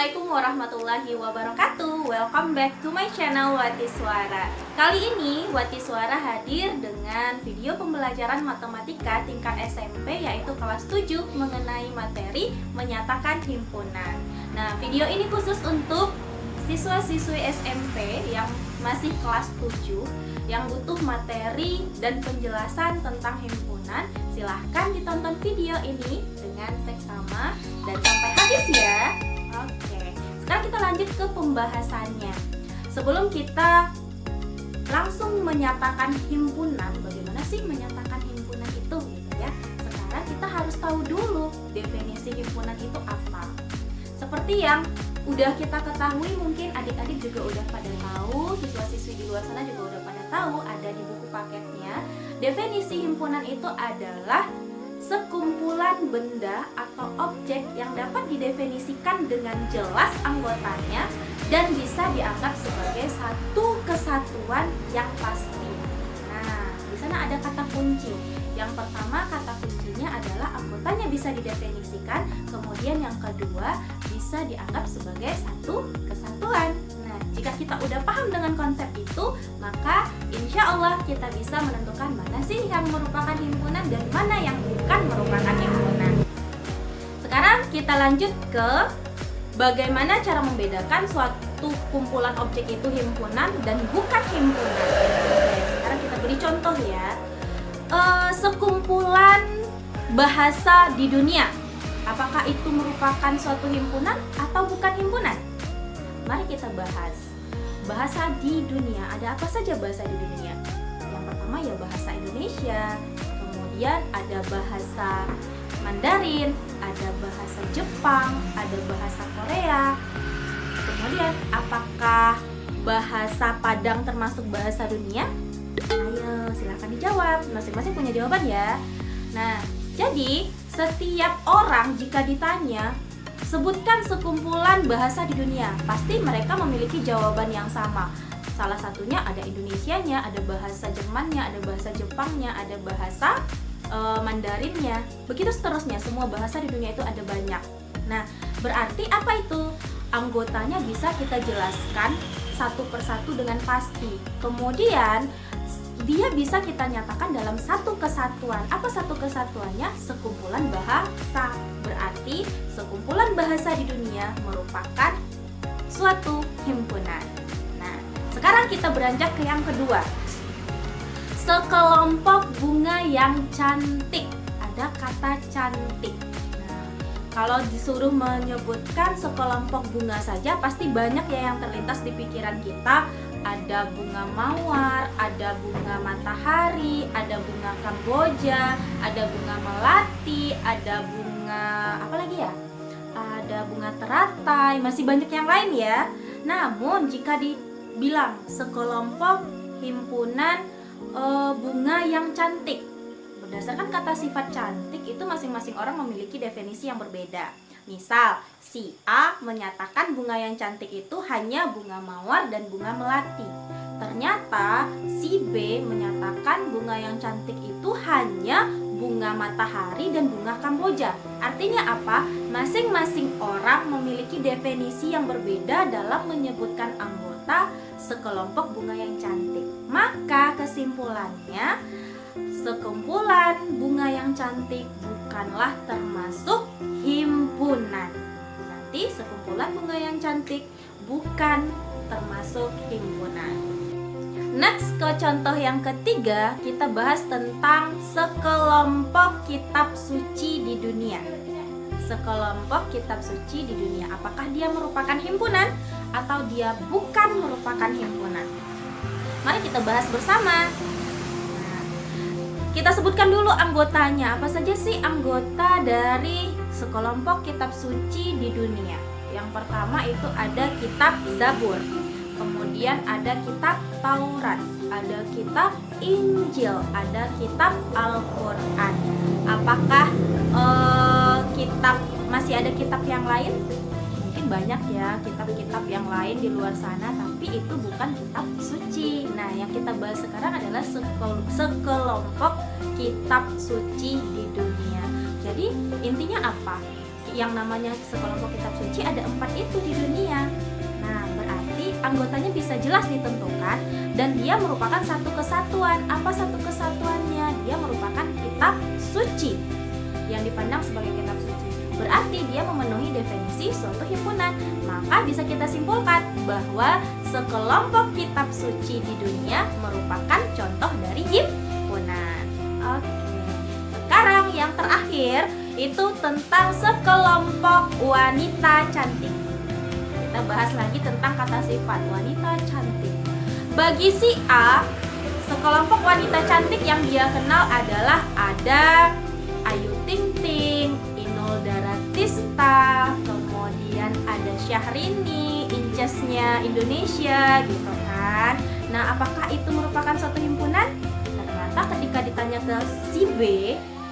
Assalamualaikum warahmatullahi wabarakatuh. Welcome back to my channel Wati Suara. Kali ini Wati Suara hadir dengan video pembelajaran matematika tingkat SMP yaitu kelas 7 mengenai materi menyatakan himpunan. Nah, video ini khusus untuk siswa-siswi SMP yang masih kelas 7 yang butuh materi dan penjelasan tentang himpunan. Silahkan ditonton video ini dengan seksama dan sampai habis ya. Oke, sekarang kita lanjut ke pembahasannya. Sebelum kita langsung menyatakan himpunan, bagaimana sih menyatakan himpunan itu gitu ya. Sekarang kita harus tahu dulu definisi himpunan itu apa. Seperti yang udah kita ketahui, mungkin adik-adik juga udah pada tahu, siswa-siswi di luar sana juga udah pada tahu, ada di buku paketnya. Definisi himpunan itu adalah sekumpulan benda atau objek yang dapat didefinisikan dengan jelas anggotanya dan bisa dianggap sebagai satu kesatuan yang pasti. Nah, di sana ada kata kunci. Yang pertama, kata kuncinya adalah anggotanya bisa didefinisikan, kemudian yang kedua bisa dianggap sebagai satu kesatuan. Nah, jika kita udah paham dengan konsep itu, maka insya Allah kita bisa menentukan mana sih yang merupakan himpunan dan mana yang bukan merupakan himpunan. Sekarang kita lanjut ke bagaimana cara membedakan suatu kumpulan objek itu himpunan dan bukan himpunan. Oke, sekarang kita beri contoh ya. Sekumpulan bahasa di dunia, apakah itu merupakan suatu himpunan atau bukan himpunan? Mari kita bahas. Bahasa di dunia, ada apa saja bahasa di dunia? Yang pertama ya bahasa Indonesia, kemudian ada bahasa Mandarin, ada bahasa Jepang, ada bahasa Korea. Kemudian apakah bahasa Padang termasuk bahasa dunia? Ayo silahkan dijawab, masing-masing punya jawaban ya. Nah, jadi setiap orang jika ditanya sebutkan sekumpulan bahasa di dunia, pasti mereka memiliki jawaban yang sama. Salah satunya ada Indonesianya, ada bahasa Jermannya, ada bahasa Jepangnya, ada bahasa Mandarinnya. Begitu seterusnya, semua bahasa di dunia itu ada banyak. Nah, berarti apa itu? Anggotanya bisa kita jelaskan satu persatu dengan pasti. Kemudian dia bisa kita nyatakan dalam satu kesatuan. Apa satu kesatuannya? Sekumpulan bahasa. Berarti sekumpulan bahasa di dunia merupakan suatu himpunan. Nah, sekarang kita beranjak ke yang kedua. Sekelompok bunga yang cantik. Ada kata cantik. Nah, kalau disuruh menyebutkan sekelompok bunga saja pasti banyak ya yang terlintas di pikiran kita. Ada bunga mawar, ada bunga matahari, ada bunga kamboja, ada bunga melati, ada bunga apa lagi ya? Ada bunga teratai, masih banyak yang lain ya. Namun jika dibilang sekelompok himpunan bunga yang cantik, berdasarkan kata sifat cantik itu masing-masing orang memiliki definisi yang berbeda. Misal, si A menyatakan bunga yang cantik itu hanya bunga mawar dan bunga melati. Ternyata si B menyatakan bunga yang cantik itu hanya bunga matahari dan bunga kamboja. Artinya apa? Masing-masing orang memiliki definisi yang berbeda dalam menyebutkan anggota sekelompok bunga yang cantik. Maka kesimpulannya, sekumpulan bunga yang cantik bukanlah termasuk himpunan. Nanti sekumpulan bunga yang cantik bukan termasuk himpunan. Next, ke contoh yang ketiga, kita bahas tentang sekelompok kitab suci di dunia. Sekelompok kitab suci di dunia, apakah dia merupakan himpunan atau dia bukan merupakan himpunan? Mari kita bahas bersama. Kita sebutkan dulu anggotanya. Apa saja sih anggota dari sekelompok kitab suci di dunia? Yang pertama itu ada kitab Zabur, kemudian ada kitab Taurat, ada kitab Injil, ada kitab Al-Quran. Apakah masih ada kitab yang lain? Mungkin banyak ya kitab-kitab yang lain di luar sana, tapi itu bukan kitab suci. Nah, yang kita bahas sekarang adalah sekelompok kitab suci di dunia. Jadi intinya apa? yang namanya sekelompok kitab suci ada 4 itu di dunia. Nah, berarti anggotanya bisa jelas ditentukan dan dia merupakan satu kesatuan. Apa satu kesatuannya? Dia merupakan kitab suci yang dipandang sebagai kitab suci. Berarti dia memenuhi definisi suatu himpunan. Maka bisa kita simpulkan bahwa sekelompok kitab suci di dunia merupakan contoh dari himpunan. Oke. Sekarang yang terakhir itu tentang sekelompok wanita cantik. Kita bahas lagi tentang kata sifat wanita cantik. Bagi si A, sekelompok wanita cantik yang dia kenal adalah ada Ayu Ting Ting, Inul Daratista, kemudian ada Syahrini, Incesnya Indonesia gitu kan. Nah, apakah itu merupakan suatu himpunan? Ternyata ketika ditanya ke si B,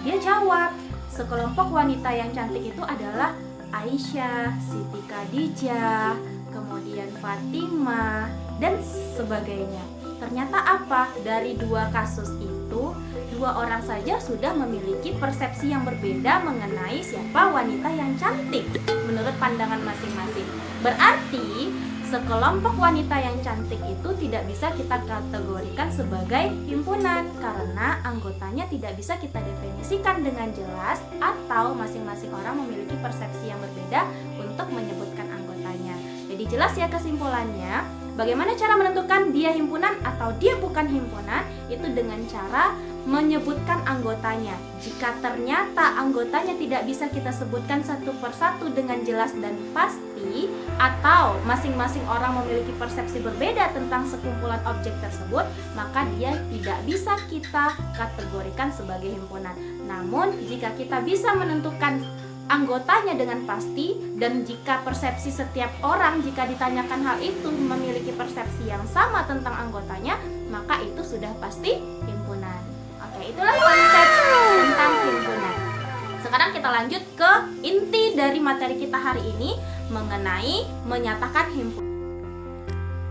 dia jawab, sekelompok wanita yang cantik itu adalah Aisyah, Siti Khadijah, kemudian Fatimah, dan sebagainya. Ternyata apa? Dari dua kasus itu, dua orang saja sudah memiliki persepsi yang berbeda mengenai siapa wanita yang cantik menurut pandangan masing-masing. Berarti sekelompok wanita yang cantik itu tidak bisa kita kategorikan sebagai himpunan karena anggotanya tidak bisa kita definisikan dengan jelas atau masing-masing orang memiliki persepsi yang berbeda untuk menyebutkan anggotanya. Jadi jelas ya kesimpulannya, bagaimana cara menentukan dia himpunan atau dia bukan himpunan? Itu dengan cara menyebutkan anggotanya. Jika ternyata anggotanya tidak bisa kita sebutkan satu persatu dengan jelas dan pasti, atau masing-masing orang memiliki persepsi berbeda tentang sekumpulan objek tersebut, maka dia tidak bisa kita kategorikan sebagai himpunan. Namun, jika kita bisa menentukan anggotanya dengan pasti, dan jika persepsi setiap orang jika ditanyakan hal itu memiliki persepsi yang sama tentang anggotanya, maka itu sudah pasti himpunan. Oke, itulah konsep tentang himpunan. Sekarang kita lanjut ke inti dari materi kita hari ini mengenai menyatakan himpunan.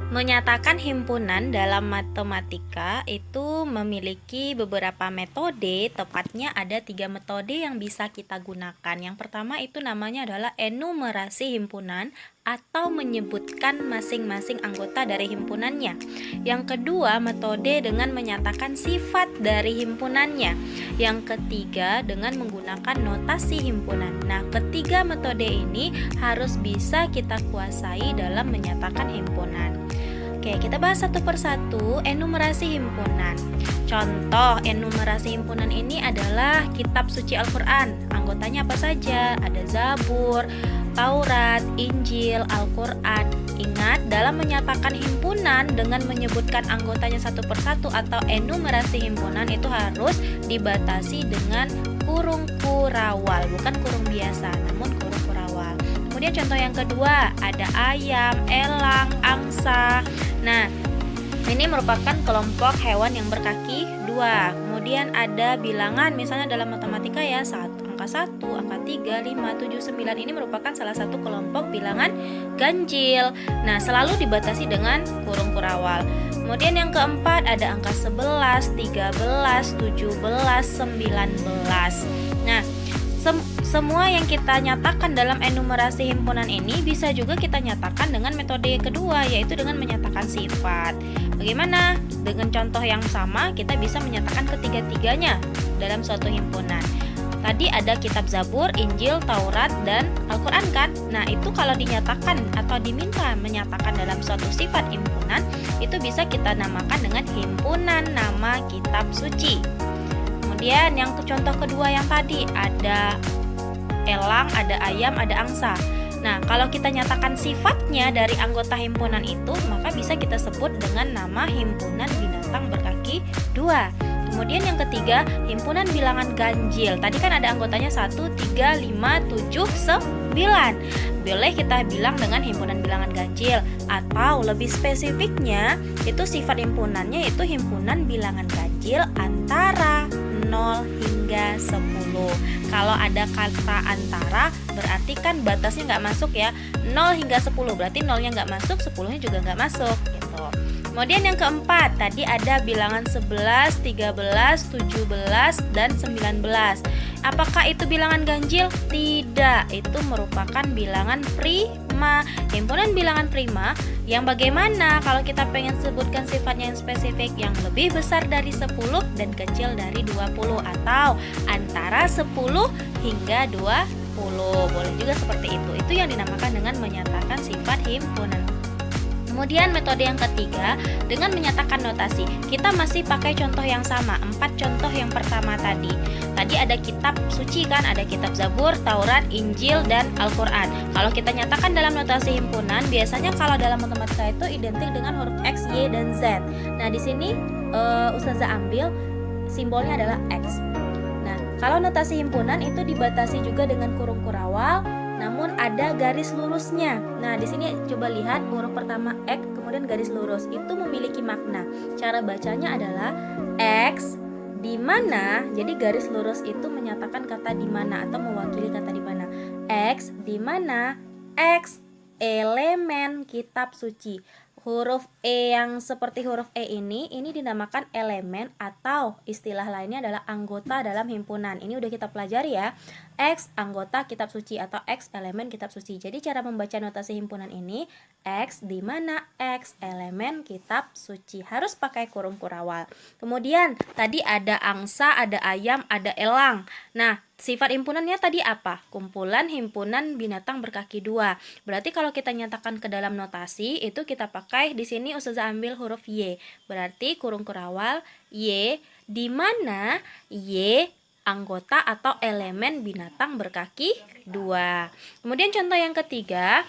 Menyatakan himpunan dalam matematika itu memiliki beberapa metode, tepatnya ada 3 metode yang bisa kita gunakan. Yang pertama itu namanya adalah enumerasi himpunan atau menyebutkan masing-masing anggota dari himpunannya. Yang kedua, metode dengan menyatakan sifat dari himpunannya. Yang ketiga, dengan menggunakan notasi himpunan. Nah, ketiga metode ini harus bisa kita kuasai dalam menyatakan himpunan. Oke, kita bahas satu persatu enumerasi himpunan. Contoh enumerasi himpunan ini adalah kitab suci Al-Quran. Anggotanya apa saja? Ada Zabur, Taurat, Injil, Al-Quran. Ingat, dalam menyatakan himpunan dengan menyebutkan anggotanya satu persatu atau enumerasi himpunan itu harus dibatasi dengan kurung kurawal, bukan kurung biasa, namun kurung kurawal. Kemudian contoh yang kedua, ada ayam, elang, angsa. Nah, ini merupakan kelompok hewan yang berkaki 2. Kemudian ada bilangan, misalnya dalam matematika ya, angka 1, angka 3, 5, 7, 9. Ini merupakan salah satu kelompok bilangan ganjil. Nah, selalu dibatasi dengan kurung kurawal. Kemudian yang keempat ada angka 11, 13, 17, 19. Nah, semua yang kita nyatakan dalam enumerasi himpunan ini bisa juga kita nyatakan dengan metode kedua, yaitu dengan menyatakan sifat. Bagaimana? Dengan contoh yang sama, kita bisa menyatakan ketiga-tiganya dalam suatu himpunan. Tadi ada kitab Zabur, Injil, Taurat, dan Al-Quran kan? Nah, itu kalau dinyatakan atau diminta menyatakan dalam suatu sifat himpunan, itu bisa kita namakan dengan himpunan nama kitab suci. Kemudian yang contoh kedua yang tadi ada elang, ada ayam, ada angsa. Nah, kalau kita nyatakan sifatnya dari anggota himpunan itu, maka bisa kita sebut dengan nama himpunan binatang berkaki 2. Kemudian yang ketiga, himpunan bilangan ganjil. Tadi kan ada anggotanya 1, 3, 5, 7, 9. Boleh kita bilang dengan himpunan bilangan ganjil. Atau lebih spesifiknya, itu sifat himpunannya itu himpunan bilangan ganjil antara 0 hingga 10. Kalau ada kata antara, berarti kan batasnya nggak masuk ya. 0 hingga 10, berarti 0-nya nggak masuk, 10-nya juga nggak masuk gitu. Kemudian yang keempat, tadi ada bilangan 11, 13, 17, dan 19. Apakah itu bilangan ganjil? Tidak, itu merupakan bilangan prima. Himpunan bilangan prima yang bagaimana kalau kita pengen sebutkan sifatnya yang spesifik, yang lebih besar dari 10 dan kecil dari 20, atau antara 10 hingga 20. Boleh juga seperti itu. Itu yang dinamakan dengan menyatakan sifat himpunan. Kemudian metode yang ketiga dengan menyatakan notasi. Kita masih pakai contoh yang sama, 4 contoh yang pertama tadi. Tadi ada kitab suci kan, ada kitab Zabur, Taurat, Injil, dan Al-Quran. Kalau kita nyatakan dalam notasi himpunan, biasanya kalau dalam matematika itu identik dengan huruf X, Y, dan Z. Nah, di sini Ustazah ambil simbolnya adalah X. Nah, kalau notasi himpunan itu dibatasi juga dengan kurung kurawal, namun ada garis lurusnya. Nah, di sini coba lihat huruf pertama X, kemudian garis lurus. Itu memiliki makna. Cara bacanya adalah X di mana. Jadi garis lurus itu menyatakan kata di mana atau mewakili kata di mana. X di mana? X elemen kitab suci. Huruf E yang seperti huruf E ini dinamakan elemen atau istilah lainnya adalah anggota dalam himpunan. Ini udah kita pelajari ya. X anggota kitab suci atau X elemen kitab suci. Jadi cara membaca notasi himpunan ini, X di mana? X elemen kitab suci. Harus pakai kurung kurawal. Kemudian tadi ada angsa, ada ayam, ada elang. Nah, sifat himpunannya tadi apa? Kumpulan himpunan binatang berkaki dua. Berarti kalau kita nyatakan ke dalam notasi itu kita pakai di sini Ustazah ambil huruf Y. Berarti kurung kurawal Y di mana Y anggota atau elemen binatang berkaki dua. Kemudian contoh yang ketiga,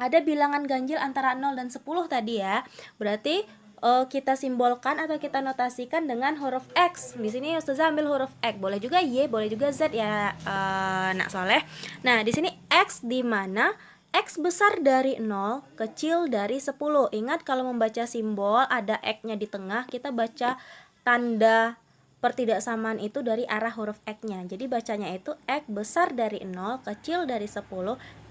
ada bilangan ganjil antara 0 dan 10 tadi ya. Berarti kita simbolkan atau kita notasikan dengan huruf X. Di sini Ustazah ambil huruf X. Boleh juga Y, boleh juga Z ya, Nak Soleh. Nah, di sini X di mana? X besar dari 0, kecil dari 10. Ingat kalau membaca simbol ada X-nya di tengah, kita baca tanda pertidaksamaan itu dari arah huruf X-nya. Jadi bacanya itu X besar dari 0, kecil dari 10,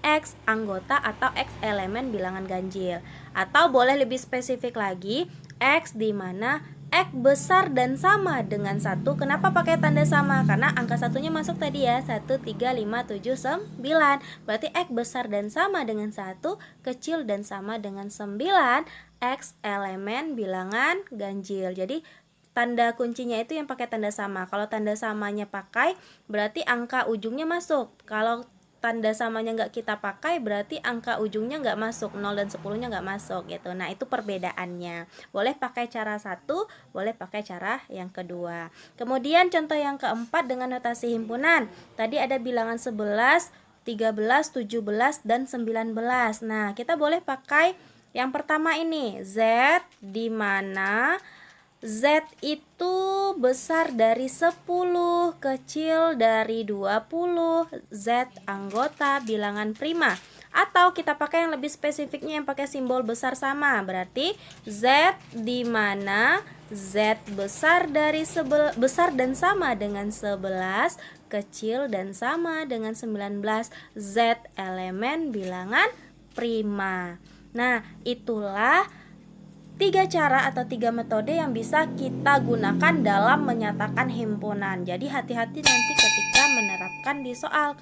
X anggota atau X elemen bilangan ganjil. Atau boleh lebih spesifik lagi, X di mana X besar dan sama dengan 1. Kenapa pakai tanda sama? Karena angka satunya masuk tadi ya, 1, 3, 5, 7, 9. Berarti X besar dan sama dengan 1, kecil dan sama dengan 9, X elemen bilangan ganjil. Jadi tanda kuncinya itu yang pakai tanda sama. Kalau tanda samanya pakai, berarti angka ujungnya masuk. Kalau tanda samanya nggak kita pakai, berarti angka ujungnya nggak masuk. 0 dan 10-nya nggak masuk gitu. Nah, itu perbedaannya. Boleh pakai cara satu, boleh pakai cara yang kedua. Kemudian contoh yang keempat dengan notasi himpunan. Tadi ada bilangan 11, 13, 17, dan 19. Nah, kita boleh pakai yang pertama ini. Z di mana Z itu besar dari 10, kecil dari 20, Z anggota bilangan prima. Atau kita pakai yang lebih spesifiknya yang pakai simbol besar sama. Berarti Z di mana Z besar dari besar dan sama dengan 11, kecil dan sama dengan 19, Z elemen bilangan prima. Nah, itulah 3 cara atau 3 metode yang bisa kita gunakan dalam menyatakan himpunan. Jadi hati-hati nanti ketika menerapkan di soal.